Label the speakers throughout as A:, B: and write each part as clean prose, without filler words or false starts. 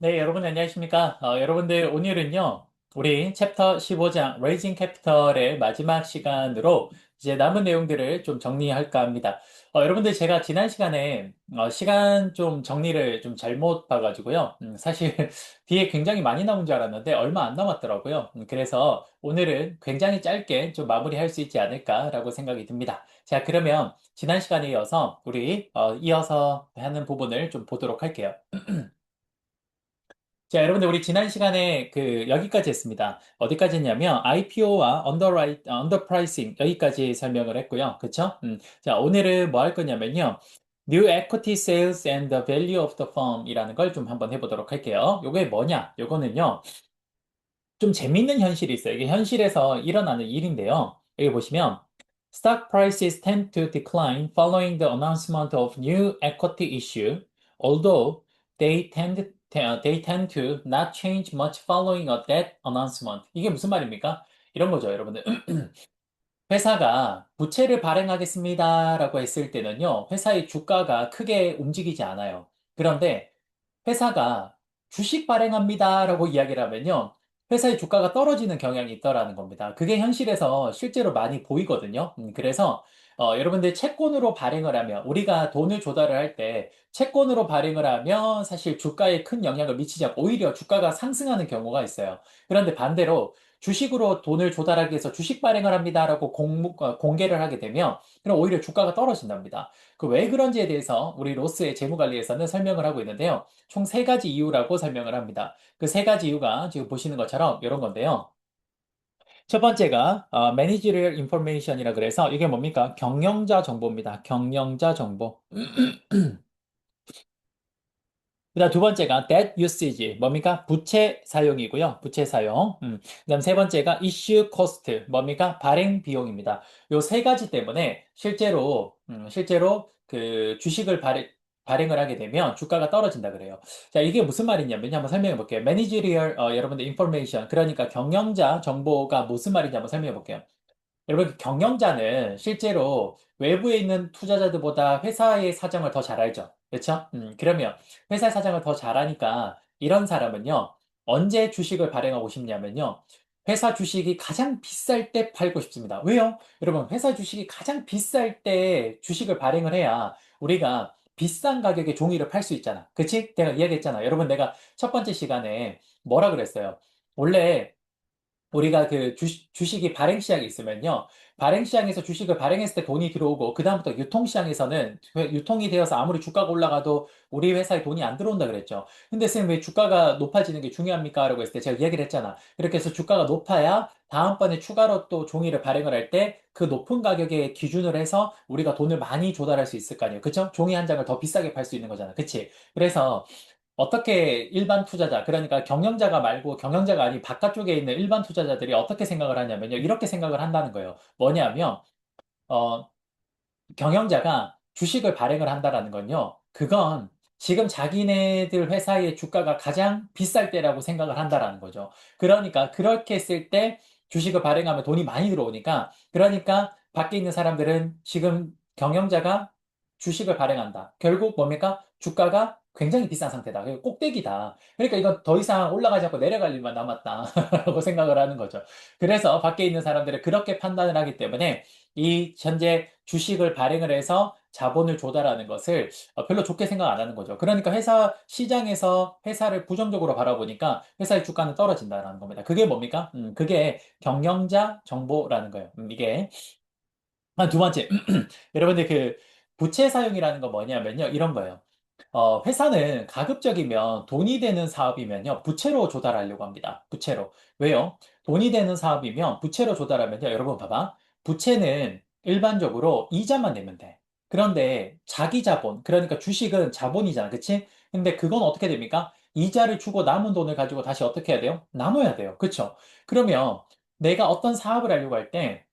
A: 네, 여러분 안녕하십니까? 여러분들 오늘은요, 우리 챕터 15장 Raising Capital의 마지막 시간으로 이제 남은 내용들을 좀 정리할까 합니다. 여러분들 제가 지난 시간에 시간 좀 정리를 좀 잘못 봐가지고요. 사실 뒤에 굉장히 많이 남은 줄 알았는데 얼마 안 남았더라고요. 그래서 오늘은 굉장히 짧게 좀 마무리할 수 있지 않을까라고 생각이 듭니다. 자, 그러면 지난 시간에 이어서 우리 이어서 하는 부분을 좀 보도록 할게요. 자, 여러분들, 우리 지난 시간에 여기까지 했습니다. 어디까지 했냐면, IPO와 언더프라이싱, 여기까지 설명을 했고요. 그쵸? 자, 오늘은 뭐 할 거냐면요. New Equity Sales and the Value of the Firm 이라는 걸 좀 한번 해보도록 할게요. 요게 뭐냐? 요거는요. 좀 재밌는 현실이 있어요. 이게 현실에서 일어나는 일인데요. 여기 보시면 Stock prices tend to decline following the announcement of new equity issue, although they tend to not change much following that announcement. 이게 무슨 말입니까? 이런 거죠, 여러분들. 회사가 부채를 발행하겠습니다라고 했을 때는요, 회사의 주가가 크게 움직이지 않아요. 그런데 회사가 주식 발행합니다라고 이야기를 하면요, 회사의 주가가 떨어지는 경향이 있더라는 겁니다. 그게 현실에서 실제로 많이 보이거든요. 그래서 여러분들 채권으로 발행을 하면 우리가 돈을 조달을 할 때 채권으로 발행을 하면 사실 주가에 큰 영향을 미치지 않고 오히려 주가가 상승하는 경우가 있어요. 그런데 반대로 주식으로 돈을 조달하기 위해서 주식 발행을 합니다라고 공개를 하게 되면 그럼 오히려 주가가 떨어진답니다. 그 왜 그런지에 대해서 우리 로스의 재무관리에서는 설명을 하고 있는데요. 총 세 가지 이유라고 설명을 합니다. 그 세 가지 이유가 지금 보시는 것처럼 이런 건데요. 첫 번째가 Managerial Information이라 그래서 이게 뭡니까? 경영자 정보입니다. 경영자 정보. 그다음 두 번째가 debt usage, 뭡니까? 부채 사용이고요. 부채 사용. 그다음 세 번째가 issue cost, 뭡니까? 발행 비용입니다. 요 세 가지 때문에 실제로 그 주식을 발행을 하게 되면 주가가 떨어진다 그래요. 자, 이게 무슨 말이냐면요. 한번 설명해 볼게요. Managerial, 여러분들 information, 그러니까 경영자 정보가 무슨 말인지 한번 설명해 볼게요. 여러분, 그 경영자는 실제로 외부에 있는 투자자들보다 회사의 사정을 더 잘 알죠. 그렇죠? 그러면 회사 사정을 더 잘 아니까 이런 사람은요, 언제 주식을 발행하고 싶냐면요, 회사 주식이 가장 비쌀 때 팔고 싶습니다. 왜요? 여러분, 회사 주식이 가장 비쌀 때 주식을 발행을 해야 우리가 비싼 가격에 종이를 팔 수 있잖아. 그치? 내가 이야기했잖아. 여러분, 내가 첫 번째 시간에 뭐라 그랬어요? 원래 우리가 그 주식이 발행시장에 있으면요. 발행시장에서 주식을 발행했을 때 돈이 들어오고, 그다음부터 유통시장에서는 유통이 되어서 아무리 주가가 올라가도 우리 회사에 돈이 안 들어온다 그랬죠. 근데 쌤 왜 주가가 높아지는 게 중요합니까? 라고 했을 때 제가 이야기를 했잖아. 이렇게 해서 주가가 높아야 다음번에 추가로 또 종이를 발행을 할 때 그 높은 가격에 기준을 해서 우리가 돈을 많이 조달할 수 있을 거 아니에요. 그쵸? 종이 한 장을 더 비싸게 팔 수 있는 거잖아. 그치? 그래서 어떻게 일반 투자자, 그러니까 경영자가 말고 경영자가 아닌 바깥쪽에 있는 일반 투자자들이 어떻게 생각을 하냐면요. 이렇게 생각을 한다는 거예요. 뭐냐면, 어, 경영자가 주식을 발행을 한다라는 건요. 그건 지금 자기네들 회사의 주가가 가장 비쌀 때라고 생각을 한다라는 거죠. 그러니까 그렇게 했을 때 주식을 발행하면 돈이 많이 들어오니까 그러니까 밖에 있는 사람들은 지금 경영자가 주식을 발행한다. 결국 뭡니까? 주가가 굉장히 비싼 상태다. 그리고 꼭대기다. 그러니까 이건 더 이상 올라가지 않고 내려갈 일만 남았다라고 생각을 하는 거죠. 그래서 밖에 있는 사람들은 그렇게 판단을 하기 때문에 이 현재 주식을 발행을 해서 자본을 조달하는 것을 별로 좋게 생각 안 하는 거죠. 그러니까 회사 시장에서 회사를 부정적으로 바라보니까 회사의 주가는 떨어진다라는 겁니다. 그게 뭡니까? 그게 경영자 정보라는 거예요. 이게 두 번째, 여러분들 그 부채 사용이라는 건 뭐냐면요, 이런 거예요. 회사는 가급적이면 돈이 되는 사업이면요, 부채로 조달하려고 합니다. 부채로. 왜요? 돈이 되는 사업이면 부채로 조달하면요, 여러분 봐봐. 부채는 일반적으로 이자만 내면 돼. 그런데 자기 자본, 그러니까 주식은 자본이잖아. 그치? 근데 그건 어떻게 됩니까? 이자를 주고 남은 돈을 가지고 다시 어떻게 해야 돼요? 나눠야 돼요. 그쵸? 그러면 내가 어떤 사업을 하려고 할 때,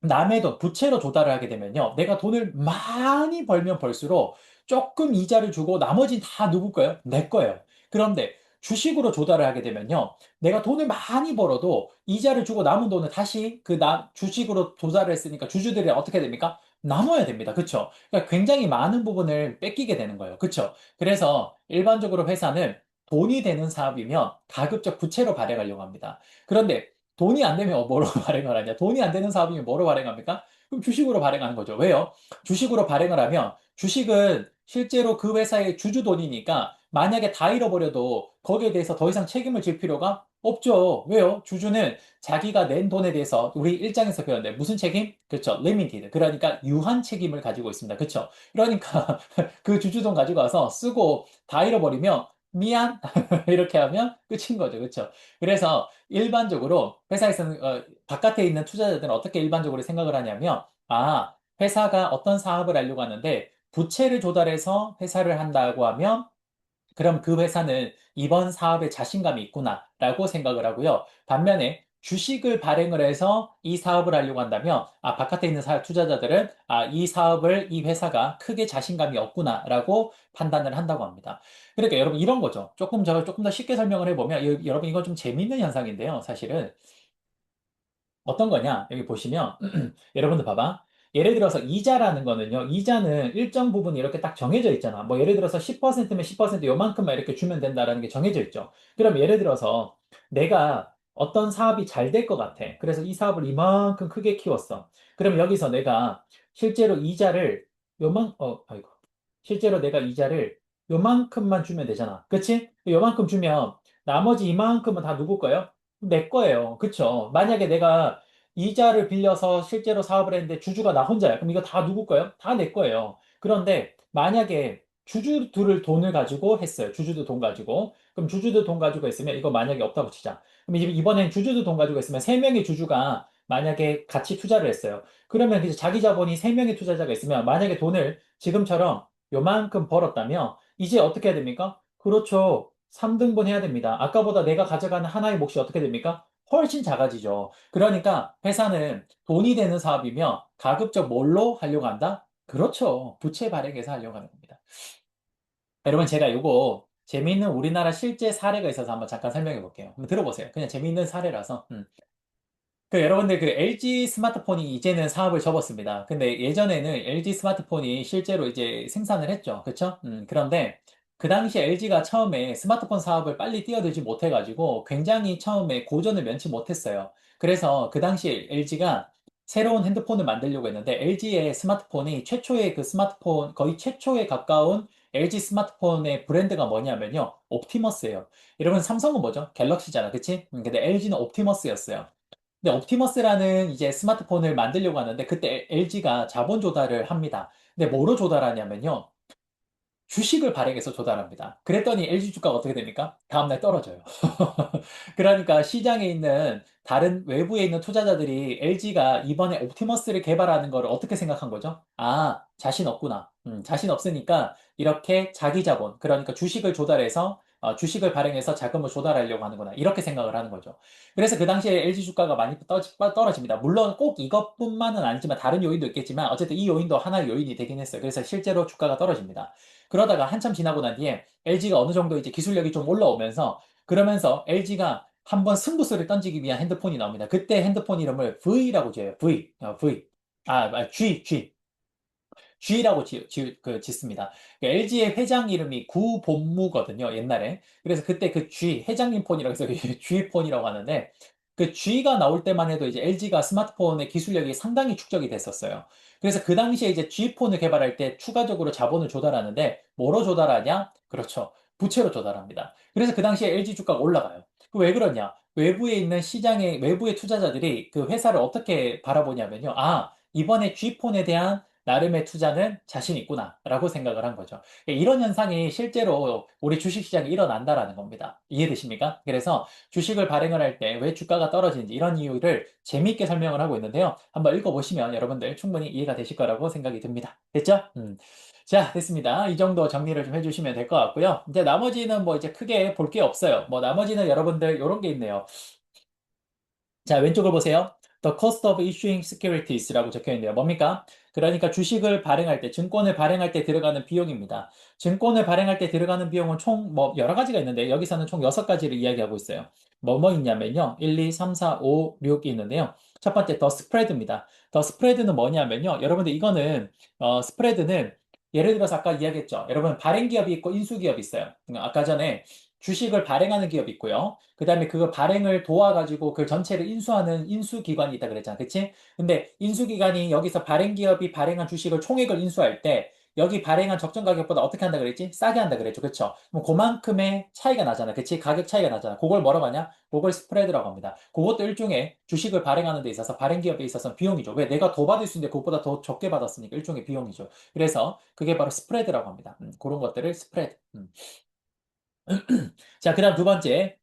A: 남의 돈, 부채로 조달을 하게 되면요. 내가 돈을 많이 벌면 벌수록 조금 이자를 주고 나머지는 다 누구 거예요? 내 거예요. 그런데 주식으로 조달을 하게 되면요. 내가 돈을 많이 벌어도 이자를 주고 남은 돈을 다시 주식으로 조달을 했으니까 주주들이 어떻게 됩니까? 나눠야 됩니다. 그쵸? 그러니까 굉장히 많은 부분을 뺏기게 되는 거예요. 그쵸? 그래서 일반적으로 회사는 돈이 되는 사업이면 가급적 부채로 발행하려고 합니다. 그런데 돈이 안 되면 뭐로 발행을 하냐? 돈이 안 되는 사업이면 뭐로 발행합니까? 그럼 주식으로 발행하는 거죠. 왜요? 주식으로 발행을 하면 주식은 실제로 그 회사의 주주 돈이니까 만약에 다 잃어버려도 거기에 대해서 더 이상 책임을 질 필요가 없죠. 왜요? 주주는 자기가 낸 돈에 대해서 우리 일장에서 배웠는데 무슨 책임? 그렇죠. limited. 그러니까 유한 책임을 가지고 있습니다. 그렇죠. 그러니까 그 주주돈 가지고 와서 쓰고 다 잃어버리면 미안 이렇게 하면 끝인 거죠. 그렇죠. 그래서 일반적으로 회사에서는 바깥에 있는 투자자들은 어떻게 일반적으로 생각을 하냐면 회사가 어떤 사업을 하려고 하는데 부채를 조달해서 회사를 한다고 하면 그럼 그 회사는 이번 사업에 자신감이 있구나라고 생각을 하고요. 반면에 주식을 발행을 해서 이 사업을 하려고 한다면, 바깥에 있는 투자자들은, 이 사업을 이 회사가 크게 자신감이 없구나라고 판단을 한다고 합니다. 그러니까 여러분 이런 거죠. 조금 더 쉽게 설명을 해보면, 여러분 이건 좀 재밌는 현상인데요. 사실은. 어떤 거냐? 여기 보시면, 여러분들 봐봐. 예를 들어서 이자라는 거는요, 이자는 일정 부분 이렇게 딱 정해져 있잖아. 뭐 예를 들어서 10%면 10% 요만큼만 이렇게 주면 된다라는 게 정해져 있죠. 그럼 예를 들어서 내가 어떤 사업이 잘 될 것 같아. 그래서 이 사업을 이만큼 크게 키웠어. 그럼 여기서 내가 실제로 이자를 아이고. 실제로 내가 이자를 요만큼만 주면 되잖아. 그치? 요만큼 주면 나머지 이만큼은 다 누구 거예요? 내 거예요. 그쵸? 만약에 내가 이자를 빌려서 실제로 사업을 했는데 주주가 나 혼자야. 그럼 이거 다 누구 거예요? 다 내 거예요. 그런데 만약에 주주들을 돈을 가지고 했어요. 주주도 돈 가지고. 그럼 주주도 돈 가지고 했으면 이거 만약에 없다고 치자. 그럼 이제 이번엔 주주도 돈 가지고 했으면 세명의 주주가 만약에 같이 투자를 했어요. 그러면 이제 자기 자본이 세명의 투자자가 있으면 만약에 돈을 지금처럼 요만큼 벌었다면 이제 어떻게 해야 됩니까? 그렇죠. 3등분 해야 됩니다. 아까보다 내가 가져가는 하나의 몫이 어떻게 됩니까? 훨씬 작아지죠. 그러니까 회사는 돈이 되는 사업이며 가급적 뭘로 하려고 한다? 그렇죠. 부채 발행해서 하려고 하는 겁니다. 여러분 제가 요거 재미있는 우리나라 실제 사례가 있어서 한번 잠깐 설명해 볼게요. 한번 들어보세요. 그냥 재미있는 사례라서. 여러분들 LG 스마트폰이 이제는 사업을 접었습니다. 근데 예전에는 LG 스마트폰이 실제로 이제 생산을 했죠. 그쵸? 그런데 그 당시 LG가 처음에 스마트폰 사업을 빨리 뛰어들지 못해가지고 굉장히 처음에 고전을 면치 못했어요. 그래서 그 당시 LG가 새로운 핸드폰을 만들려고 했는데 LG의 스마트폰이 최초의 그 스마트폰, 거의 최초에 가까운 LG 스마트폰의 브랜드가 뭐냐면요. 옵티머스예요. 여러분 삼성은 뭐죠? 갤럭시잖아. 그치? 근데 LG는 옵티머스였어요. 근데 옵티머스라는 이제 스마트폰을 만들려고 하는데 그때 LG가 자본 조달을 합니다. 근데 뭐로 조달하냐면요. 주식을 발행해서 조달합니다. 그랬더니 LG 주가가 어떻게 됩니까? 다음날 떨어져요. 그러니까 시장에 있는 다른 외부에 있는 투자자들이 LG가 이번에 옵티머스를 개발하는 거를 어떻게 생각한 거죠? 자신 없구나. 자신 없으니까 이렇게 자기 자본, 그러니까 주식을 조달해서 주식을 발행해서 자금을 조달하려고 하는구나. 이렇게 생각을 하는 거죠. 그래서 그 당시에 LG 주가가 많이 떨어집니다. 물론 꼭 이것뿐만은 아니지만 다른 요인도 있겠지만 어쨌든 이 요인도 하나의 요인이 되긴 했어요. 그래서 실제로 주가가 떨어집니다. 그러다가 한참 지나고 난 뒤에 LG가 어느 정도 이제 기술력이 좀 올라오면서 그러면서 LG가 한번 승부수를 던지기 위한 핸드폰이 나옵니다. 그때 핸드폰 이름을 V라고 지어요. V. G. G라고 짓습니다. LG의 회장 이름이 구본무거든요, 옛날에. 그래서 그때 그 G, 회장님 폰이라고 해서 G폰이라고 하는데, 그 G가 나올 때만 해도 이제 LG가 스마트폰의 기술력이 상당히 축적이 됐었어요. 그래서 그 당시에 이제 G폰을 개발할 때 추가적으로 자본을 조달하는데, 뭐로 조달하냐? 그렇죠. 부채로 조달합니다. 그래서 그 당시에 LG 주가가 올라가요. 왜 그러냐? 외부의 투자자들이 그 회사를 어떻게 바라보냐면요. 이번에 G폰에 대한 나름의 투자는 자신 있구나라고 생각을 한 거죠. 이런 현상이 실제로 우리 주식시장에 일어난다라는 겁니다. 이해되십니까? 그래서 주식을 발행을 할 때 왜 주가가 떨어지는지 이런 이유를 재미있게 설명을 하고 있는데요. 한번 읽어보시면 여러분들 충분히 이해가 되실 거라고 생각이 듭니다. 됐죠? 자, 됐습니다. 이 정도 정리를 좀 해주시면 될 것 같고요. 이제 나머지는 뭐 이제 크게 볼 게 없어요. 뭐 나머지는 여러분들 이런 게 있네요. 자, 왼쪽을 보세요. The cost of issuing securities라고 적혀 있네요. 뭡니까? 그러니까 주식을 발행할 때, 증권을 발행할 때 들어가는 비용입니다. 증권을 발행할 때 들어가는 비용은 총 뭐 여러 가지가 있는데 여기서는 총 6가지를 이야기하고 있어요. 뭐 있냐면요. 1, 2, 3, 4, 5, 6이 있는데요. 첫 번째 더 스프레드입니다. 더 스프레드는 뭐냐면요. 여러분들 이거는 스프레드는 예를 들어서 아까 이야기했죠. 여러분 발행 기업이 있고 인수 기업이 있어요. 아까 전에 주식을 발행하는 기업이 있고요. 그 다음에 그 발행을 도와가지고 그 전체를 인수하는 인수기관이 있다 그랬잖아. 그치? 근데 인수기관이 여기서 발행 기업이 발행한 주식을 총액을 인수할 때 여기 발행한 적정 가격보다 어떻게 한다 그랬지? 싸게 한다 그랬죠. 그쵸? 그럼 그만큼의 차이가 나잖아. 그치? 가격 차이가 나잖아. 그걸 뭐라고 하냐? 그걸 스프레드라고 합니다. 그것도 일종의 주식을 발행하는 데 있어서 발행 기업에 있어서 비용이죠. 왜? 내가 더 받을 수 있는데 그것보다 더 적게 받았으니까 일종의 비용이죠. 그래서 그게 바로 스프레드라고 합니다. 그런 것들을 스프레드. 자, 그 다음 두 번째.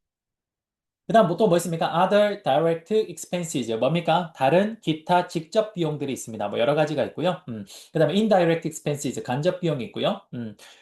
A: 그 다음 또 뭐 있습니까? Other direct expenses. 뭡니까? 다른 기타 직접 비용들이 있습니다. 뭐 여러 가지가 있고요. 그 다음에 indirect expenses. 간접 비용이 있고요.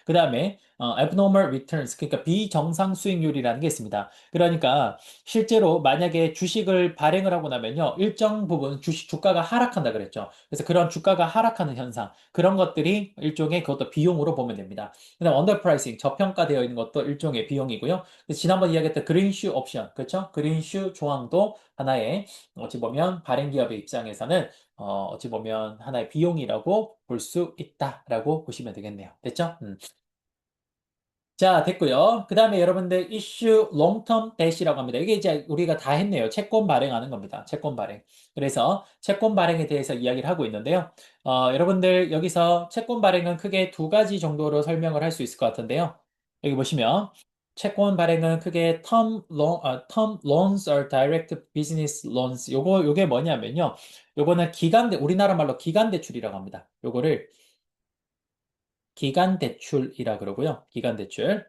A: 그 다음에 abnormal returns. 그러니까 비정상 수익률이라는 게 있습니다. 그러니까 실제로 만약에 주식을 발행을 하고 나면요. 일정 부분 주가가 하락한다 그랬죠. 그래서 그런 주가가 하락하는 현상. 그런 것들이 일종의 그것도 비용으로 보면 됩니다. 그 다음 underpricing. 저평가되어 있는 것도 일종의 비용이고요. 지난번 이야기했던 그린슈 옵션, 그렇죠? 그린슈 조항도 하나의 어찌 보면 발행 기업의 입장에서는 어찌 보면 하나의 비용이라고 볼 수 있다라고 보시면 되겠네요. 됐죠? 자, 됐고요. 그 다음에 여러분들 이슈 롱텀 대시라고 합니다. 이게 이제 우리가 다 했네요. 채권 발행하는 겁니다. 채권 발행. 그래서 채권 발행에 대해서 이야기를 하고 있는데요. 여러분들 여기서 채권 발행은 크게 두 가지 정도로 설명을 할 수 있을 것 같은데요. 여기 보시면 채권 발행은 크게 term loans or direct business loans. 요게 뭐냐면요. 요거는 우리나라 말로 기간 대출이라고 합니다. 요거를 기간 대출이라 그러고요. 기간 대출.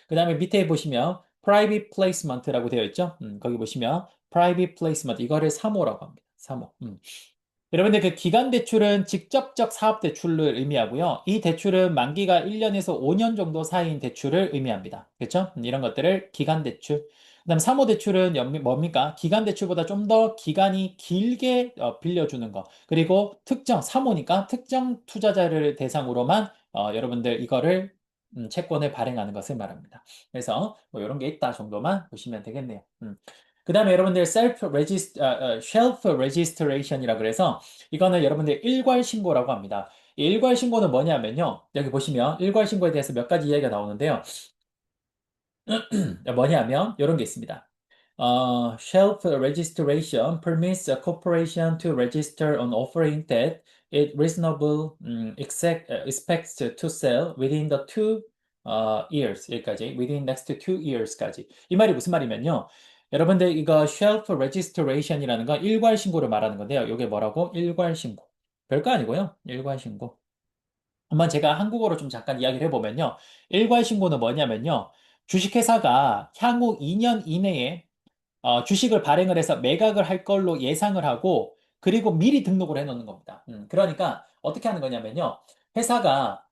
A: 그 다음에 밑에 보시면 private placement라고 되어 있죠. 거기 보시면 private placement 이거를 3호라고 합니다. 3호. 여러분들 그 기간 대출은 직접적 사업 대출을 의미하고요. 이 대출은 만기가 1년에서 5년 정도 사이인 대출을 의미합니다. 그렇죠? 이런 것들을 기간 대출. 그다음 3호 대출은 뭡니까? 기간 대출보다 좀 더 기간이 길게 빌려주는 거. 그리고 특정 3호니까 특정 투자자를 대상으로만 여러분들 이거를 채권을 발행하는 것을 말합니다. 그래서 뭐 이런 게 있다 정도만 보시면 되겠네요. 그 다음에 여러분들 셀프 레지스트레이션이라 그래서 이거는 여러분들 일괄 신고라고 합니다. 이 일괄 신고는 뭐냐면요. 여기 보시면 일괄 신고에 대해서 몇 가지 이야기가 나오는데요. 뭐냐면 이런 게 있습니다. Shelf registration permits a corporation to register an offering that it reasonable expects to sell within the 2 years 여기까지 within next 2 years까지 이 말이 무슨 말이면요. 여러분들 이거 shelf registration이라는 건 일괄 신고를 말하는 건데요. 이게 뭐라고? 일괄 신고. 별거 아니고요. 일괄 신고. 한번 제가 한국어로 좀 잠깐 이야기를 해보면요. 일괄 신고는 뭐냐면요. 주식회사가 향후 2년 이내에 주식을 발행을 해서 매각을 할 걸로 예상을 하고, 그리고 미리 등록을 해놓는 겁니다. 그러니까 어떻게 하는 거냐면요. 회사가,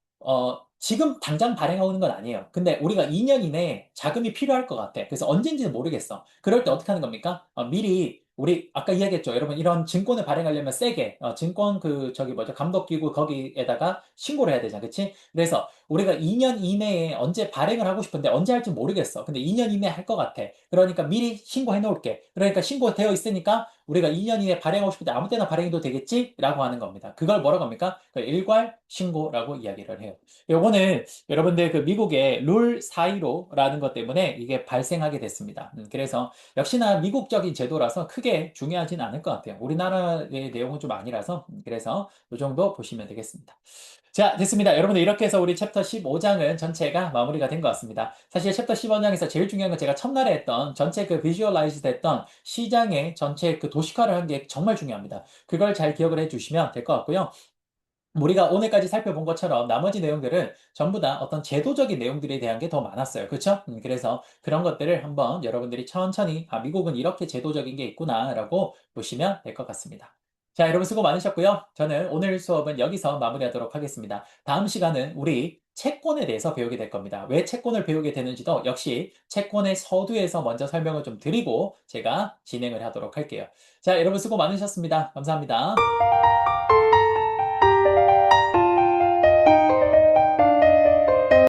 A: 지금 당장 발행하고 있는 건 아니에요. 근데 우리가 2년 이내에 자금이 필요할 것 같아. 그래서 언젠지는 모르겠어. 그럴 때 어떻게 하는 겁니까? 미리, 우리 아까 이야기했죠. 여러분, 이런 증권을 발행하려면 세게, 증권 저기 뭐죠? 감독기구 거기에다가 신고를 해야 되잖아. 그치? 그래서 우리가 2년 이내에 언제 발행을 하고 싶은데 언제 할지 모르겠어. 근데 2년 이내에 할 것 같아. 그러니까 미리 신고해 놓을게. 그러니까 신고되어 있으니까 우리가 2년 이내에 발행하고 싶을 때 아무 때나 발행해도 되겠지? 라고 하는 겁니다. 그걸 뭐라고 합니까? 그 일괄 신고라고 이야기를 해요. 요거는 여러분들 그 미국의 룰 415라는 것 때문에 이게 발생하게 됐습니다. 그래서 역시나 미국적인 제도라서 크게 중요하진 않을 것 같아요. 우리나라의 내용은 좀 아니라서 그래서 이 정도 보시면 되겠습니다. 자, 됐습니다. 여러분들 이렇게 해서 우리 챕터 15장은 전체가 마무리가 된 것 같습니다. 사실 챕터 15장에서 제일 중요한 건 제가 첫날에 했던 전체 그 비주얼라이즈 됐던 시장의 전체 그 도식화를 한 게 정말 중요합니다. 그걸 잘 기억을 해 주시면 될 것 같고요. 우리가 오늘까지 살펴본 것처럼 나머지 내용들은 전부 다 어떤 제도적인 내용들에 대한 게 더 많았어요. 그렇죠? 그래서 그런 것들을 한번 여러분들이 천천히 미국은 이렇게 제도적인 게 있구나라고 보시면 될 것 같습니다. 자, 여러분 수고 많으셨고요. 저는 오늘 수업은 여기서 마무리하도록 하겠습니다. 다음 시간은 우리 채권에 대해서 배우게 될 겁니다. 왜 채권을 배우게 되는지도 역시 채권의 서두에서 먼저 설명을 좀 드리고 제가 진행을 하도록 할게요. 자, 여러분 수고 많으셨습니다. 감사합니다.